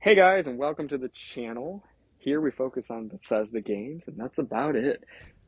Hey guys, and welcome to the channel. Here we focus on Bethesda games, and that's about it.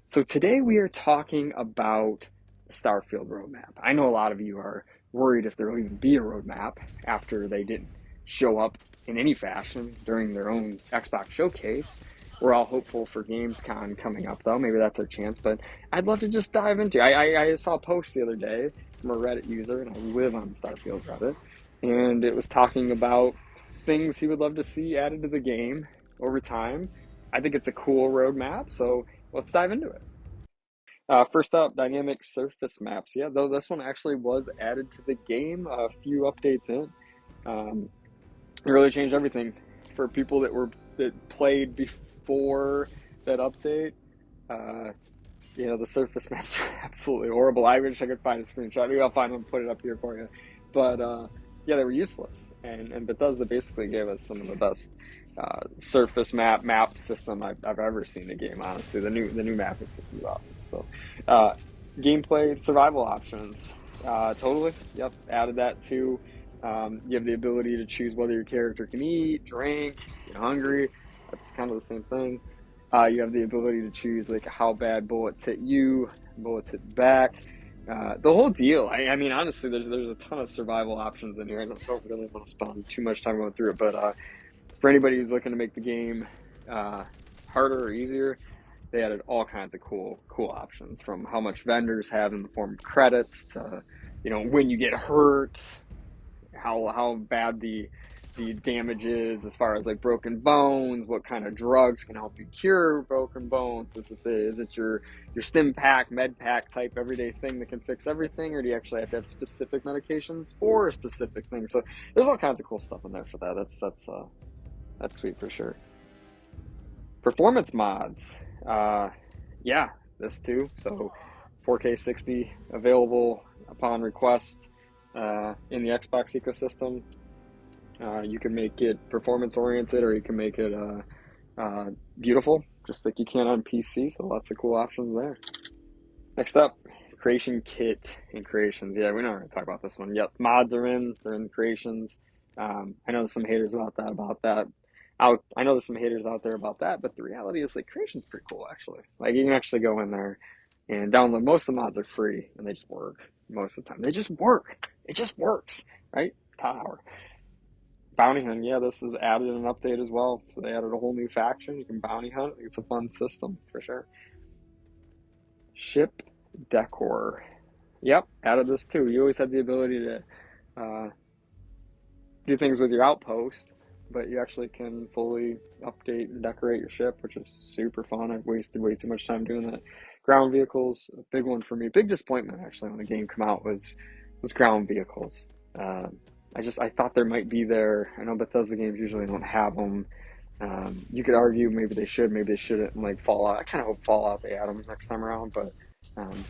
So today we are talking about the Starfield roadmap. I know a lot of you are worried if there will even be a roadmap after they didn't show up in any fashion during their own Xbox showcase. We're all hopeful for Gamescom coming up, though. Maybe that's our chance, but I'd love to just dive into it. I saw a post the other day from a Reddit user, and I live on Starfield Reddit, and it was talking about things he would love to see added to the game over time. I think it's a cool roadmap, so let's dive into it. First up, dynamic surface maps. Yeah, though this one actually was added to the game a few updates in. Um, it really changed everything for people that played before that update. Uh, the surface maps are absolutely horrible. I wish I could find a screenshot. Maybe I'll find one and put it up here for you. But yeah, they were useless. And Bethesda basically gave us some of the best surface map system I've ever seen in a game. Honestly, the new mapping system is awesome. So, gameplay survival options. Totally. Yep. Added that too. You have the ability to choose whether your character can eat, drink, get hungry. That's kind of the same thing. You have the ability to choose like how bad bullets hit you, bullets hit back. The whole deal. I mean, honestly, there's a ton of survival options in here. I don't really want to spend too much time going through it, but for anybody who's looking to make the game uh, harder or easier, they added all kinds of cool options, from how much vendors have in the form of credits to when you get hurt, how bad the damage is as far as like broken bones, what kind of drugs can help you cure broken bones. Is it your stim pack, med pack type everyday thing that can fix everything, or do you actually have to have specific medications for a specific thing? So there's all kinds of cool stuff in there for that. That's sweet for sure. Performance mods. Yeah, this too. So 4K 60 available upon request in the Xbox ecosystem. You can make it performance oriented, or you can make it beautiful, just like you can on PC. So lots of cool options there. Next up, creation kit and creations. Yeah, we're not going to talk about this one yet. Mods are in; they're in the creations. I know there's some haters about that. I know there's some haters out there about that, but the reality is like creation's pretty cool actually. Like you can actually go in there and download. Most of the mods are free and they just work most of the time. They just work. It just works, right? Tower. Bounty hunt, yeah, this is added in an update as well. So they added a whole new faction. You can bounty hunt. It's a fun system for sure. Ship decor. Yep, added this too. You always had the ability to uh, do things with your outpost, but you actually can fully update and decorate your ship, which is super fun. I've wasted way too much time doing that. Ground vehicles, a big one for me. Big disappointment actually when the game came out was ground vehicles. Uh, I thought there might be there. I know Bethesda games usually don't have them. You could argue maybe they should, maybe they shouldn't. And like Fallout, I kind of hope Fallout they add them next time around. But um,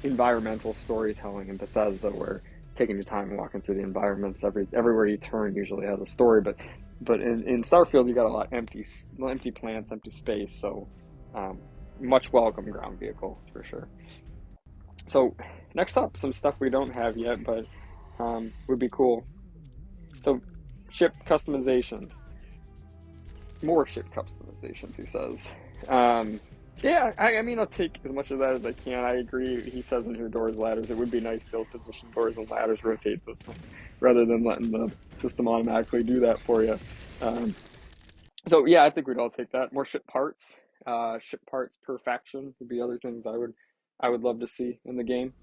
environmental storytelling in Bethesda, where taking your time and walking through the environments, everywhere you turn usually has a story. But in Starfield, you got a lot of empty plants, empty space. So um, much welcome ground vehicle for sure. So next up, some stuff we don't have yet, but would be cool. So ship customizations, more ship customizations. He says. Yeah, I mean, I'll take as much of that as I can. I agree. He says in here, doors, ladders. It would be nice to be able to position doors and ladders, rotate this thing, rather than letting the system automatically do that for you. Um, so yeah, I think we'd all take that. More ship parts per faction would be other things I would love to see in the game.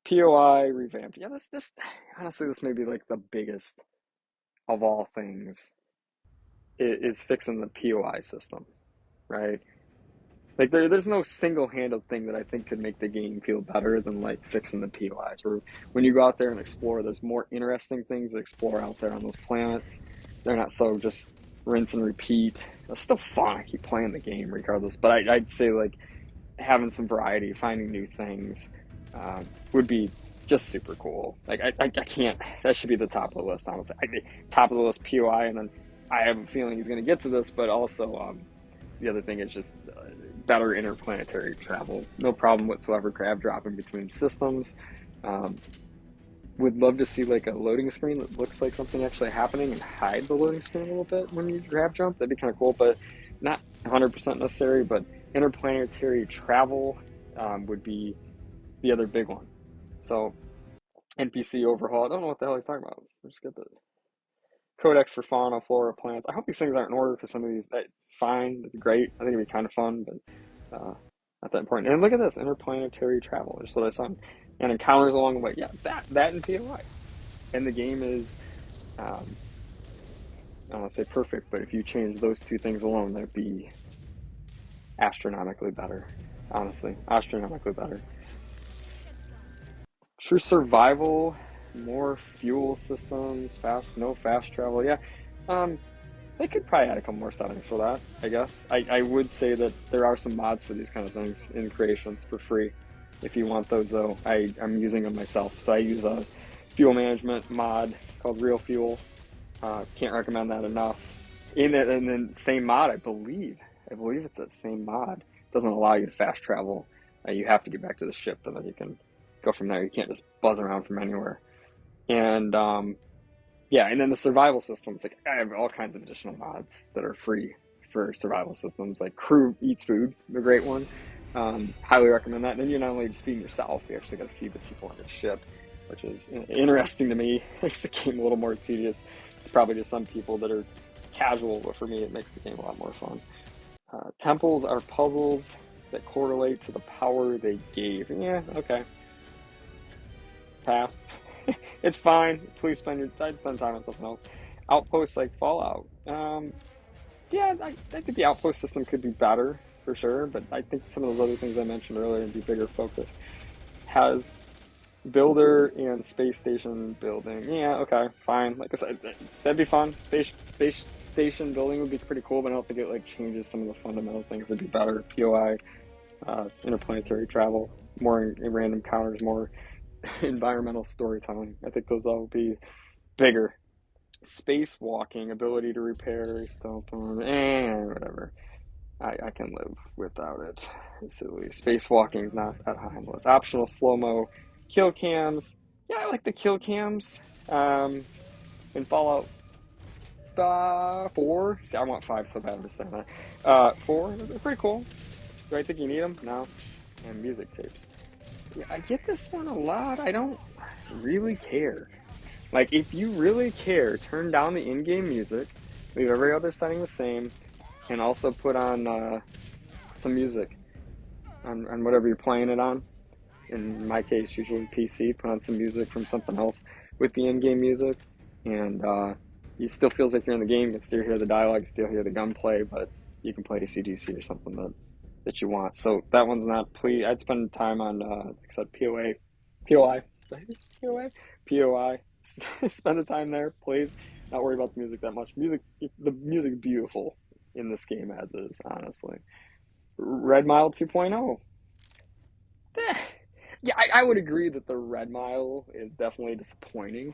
POI revamp. Yeah, this honestly, this may be like the biggest of all things. Is fixing the POI system, right? Like there's no single-handed thing that I think could make the game feel better than like fixing the POIs. Where when you go out there and explore, there's more interesting things to explore out there on those planets. They're not so just rinse and repeat. It's still fun. I keep playing the game regardless, but I'd say like having some variety, finding new things, would be just super cool. Like I can't. That should be the top of the list, honestly. Top of the list POI, and then I have a feeling he's going to get to this, but also the other thing is just better interplanetary travel. No problem whatsoever. Crab dropping between systems. Um, would love to see like a loading screen that looks like something actually happening and hide the loading screen a little bit when you grab jump. That'd be kind of cool, but not 100% necessary. But interplanetary travel would be the other big one. So NPC overhaul. I don't know what the hell he's talking about. Let's get the codex for fauna, flora, plants. I hope these things aren't in order because some of these, fine, that'd be great. I think it'd be kind of fun, but not that important. And look at this interplanetary travel. Just what I saw. And encounters along the way. Yeah, that and POI. And the game is, um, I don't want to say perfect, but if you change those two things alone, that'd be astronomically better. Honestly, astronomically better. True survival, more fuel systems, fast travel. Yeah, um, they could probably add a couple more settings for that. I guess I would say that there are some mods for these kind of things in creations for free. If you want those though, I'm using them myself. So I use a fuel management mod called Real Fuel. Can't recommend that enough. In it, and then same mod, I believe it's that same mod. Doesn't allow you to fast travel. You have to get back to the ship, and then you can go from there. You can't just buzz around from anywhere. And yeah, and then the survival systems. Like I have all kinds of additional mods that are free for survival systems. Like Crew Eats Food, the great one. Highly recommend that. And then you're not only just feeding yourself, you actually got to feed the people on your ship, which is interesting to me. Makes the game a little more tedious. It's probably to some people that are casual, but for me, it makes the game a lot more fun. Temples are puzzles that correlate to the power they gave. Yeah, okay. Pass. It's fine. Please I'd spend time on something else. Outposts like Fallout. Yeah, I think the outpost system could be better for sure, but I think some of those other things I mentioned earlier would be bigger focus. Has builder and space station building. Yeah, okay, fine. Like I said, that'd be fun. Space station building would be pretty cool, but I don't think it like changes some of the fundamental things. It'd be better. POI, interplanetary travel, more random counters, more environmental storytelling. I think those all would be bigger. Spacewalking, ability to repair stuff, and whatever. I can live without it. Silly. Spacewalking is not that high on the list. Optional slow mo, kill cams. Yeah, I like the kill cams. In Fallout 4. See, I want 5 so bad. I'm just saying that. 4, they're pretty cool. Do I think you need them? No. And music tapes. Yeah, I get this one a lot. I don't really care. Like, if you really care, turn down the in-game music, leave every other setting the same, and also put on some music on whatever you're playing it on. In my case, usually PC, put on some music from something else with the in-game music, and it still feels like you're in the game. You can still hear the dialogue, you still hear the gunplay, but you can play AC/DC or something that you want. So that one's not. Please, I'd spend time on, like I said, POI. Did I just POI? POI. Spend the time there, please. Not worry about the music that much. The music is beautiful in this game as is, honestly. Red Mile 2.0. Eh, yeah, I would agree that the Red Mile is definitely disappointing.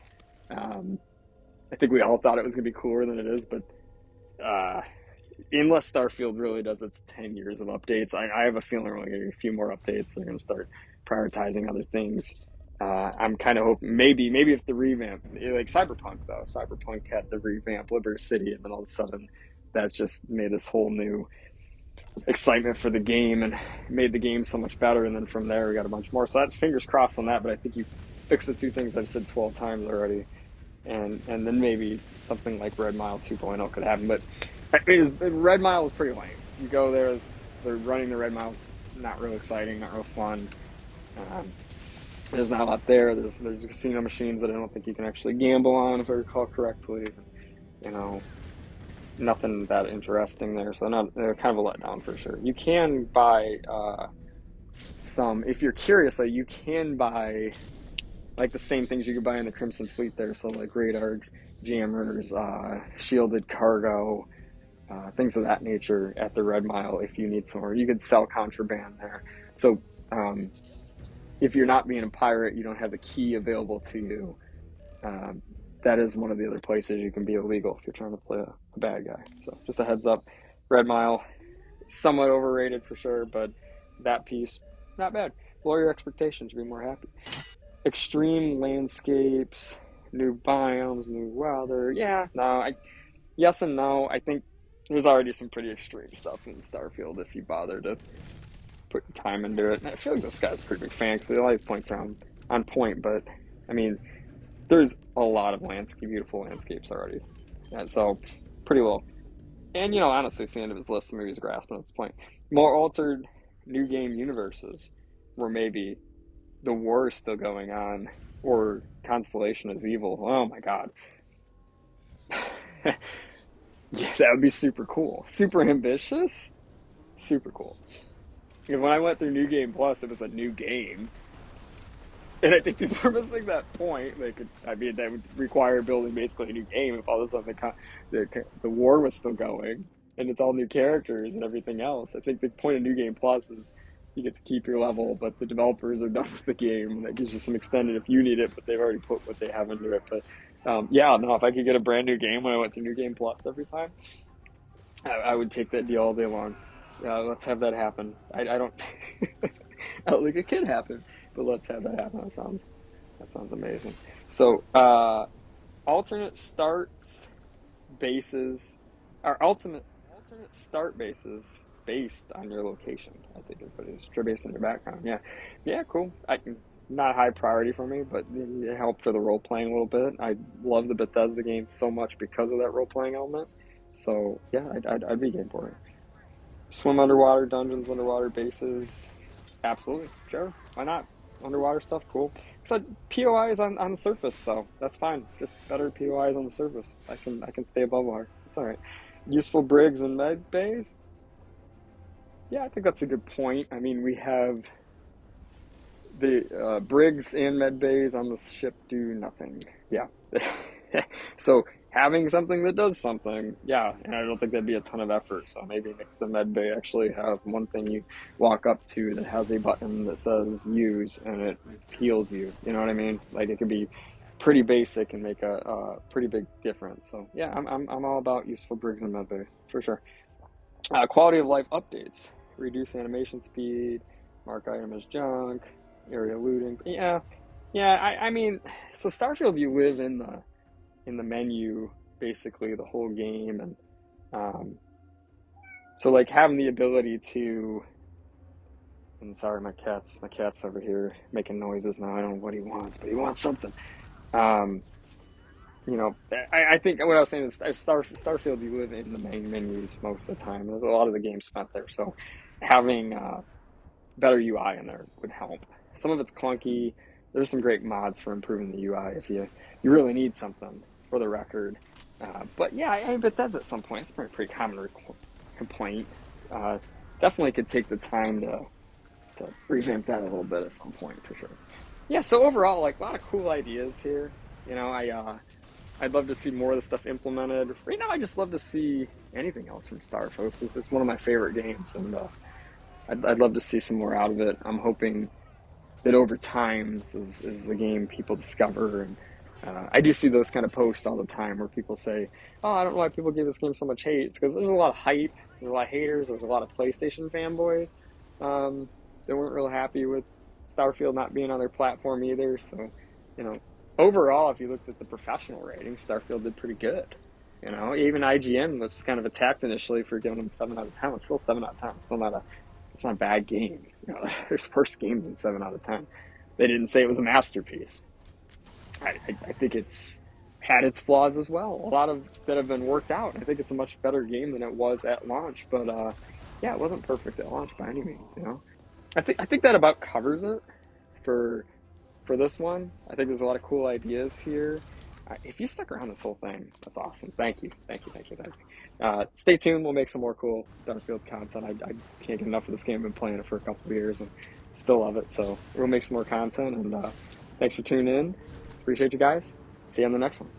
Um, I think we all thought it was going to be cooler than it is, but uh, unless Starfield really does its 10 years of updates, I have a feeling we're going to get a few more updates. They're going to start prioritizing other things. I'm kind of hoping maybe if the revamp, like Cyberpunk though, Cyberpunk had the revamp Liberty City, and then all of a sudden that's just made this whole new excitement for the game and made the game so much better. And then from there we got a bunch more. So that's fingers crossed on that. But I think you fix the two things I've said 12 times already, and then maybe something like Red Mile 2.0 could happen. But Red Mile is pretty lame. You go there, they're running the Red Mile's not real exciting, not real fun. Um, there's not a lot there. There's casino machines that I don't think you can actually gamble on, if I recall correctly. You know, nothing that interesting there. So they're kind of a letdown for sure. You can buy some, if you're curious, though, you can buy like the same things you could buy in the Crimson Fleet there. So like radar jammers, shielded cargo, things of that nature at the Red Mile if you need some, or you could sell contraband there. So if you're not being a pirate, you don't have the key available to you. That is one of the other places you can be illegal if you're trying to play a bad guy. So just a heads up. Red Mile, somewhat overrated for sure, but that piece, not bad. Lower your expectations, be more happy. extreme landscapes, new biomes, new weather. Yeah, no, yes and no. I think there's already some pretty extreme stuff in Starfield if you bother to put time into it. And I feel like this guy's a pretty big fan because all his points are on point. But I mean, there's a lot of beautiful landscapes already. And so pretty low. And honestly, it's the end of his list. Maybe he's grasping at this point. More altered new game universes, where maybe the war is still going on, or Constellation is evil. Oh my god. Yeah, that would be super cool. Super ambitious. Super cool. And when I went through New Game Plus, it was a new game. And I think people are missing that point. That would require building basically a new game if all of a sudden the war was still going and it's all new characters and everything else. I think the point of New Game Plus is you get to keep your level, but the developers are done with the game, and that gives you some extended if you need it, but they've already put what they have into it. But yeah, no, if I could get a brand new game when I went through New Game Plus every time, I would take that deal all day long. Let's have that happen. I don't, I don't think it can happen, but let's have that happen. That sounds amazing. So, alternate starts bases, or alternate start bases based on your location, I think is what it is. Based on your background. Yeah. Yeah, cool. Not a high priority for me, but it helped for the role playing a little bit. I love the Bethesda games so much because of that role playing element. So yeah, I'd be game for it. Swim underwater, dungeons, underwater bases. Absolutely, sure. Why not? Underwater stuff, cool. So POIs on the surface though. That's fine. Just better POIs on the surface. I can stay above water. It's all right. Useful brigs and med bays. Yeah, I think that's a good point. I mean, we have the brigs and med bays on the ship do nothing. Yeah. So having something that does something, yeah, and I don't think that'd be a ton of effort. So maybe make the med bay actually have one thing you walk up to that has a button that says use and it heals you. You know what I mean? Like it could be pretty basic and make a pretty big difference. So yeah, I'm all about useful brigs and med bay for sure. Quality of life updates, reduce animation speed, mark item as junk, area looting. Yeah, yeah. I mean, so Starfield, you live in the menu basically the whole game, and so like having the ability to. And sorry, my cat's over here making noises now. I don't know what he wants, but he wants something. Um, I think what I was saying is Starfield, you live in the main menus most of the time. There's a lot of the game spent there, so having better UI in there would help. Some of it's clunky. There's some great mods for improving the UI if you really need something for the record. But yeah, I mean, Bethesda at some point, it's a pretty common complaint. Definitely could take the time to revamp that a little bit at some point for sure. Yeah, so overall, like a lot of cool ideas here. I'd love to see more of the stuff implemented. Right now, I just love to see anything else from Starfield. It's one of my favorite games, and I'd love to see some more out of it. I'm hoping that over time, this is the game people discover. And I do see those kind of posts all the time where people say, oh, I don't know why people give this game so much hate. It's because there's a lot of hype, there's a lot of haters, there's a lot of PlayStation fanboys that weren't real happy with Starfield not being on their platform either. So, overall, if you looked at the professional ratings, Starfield did pretty good. Even IGN was kind of attacked initially for giving them 7 out of 10. It's still 7 out of 10. It's not a bad game. There's worse games than 7 out of 10. They didn't say it was a masterpiece. I think it's had its flaws as well. A lot of that have been worked out. I think it's a much better game than it was at launch. But yeah, it wasn't perfect at launch by any means. I think that about covers it for this one. I think there's a lot of cool ideas here. If you stuck around this whole thing, that's awesome. Thank you. Stay tuned. We'll make some more cool Starfield content. I can't get enough of this game. I've been playing it for a couple of years and still love it. So we'll make some more content. And thanks for tuning in. Appreciate you guys. See you on the next one.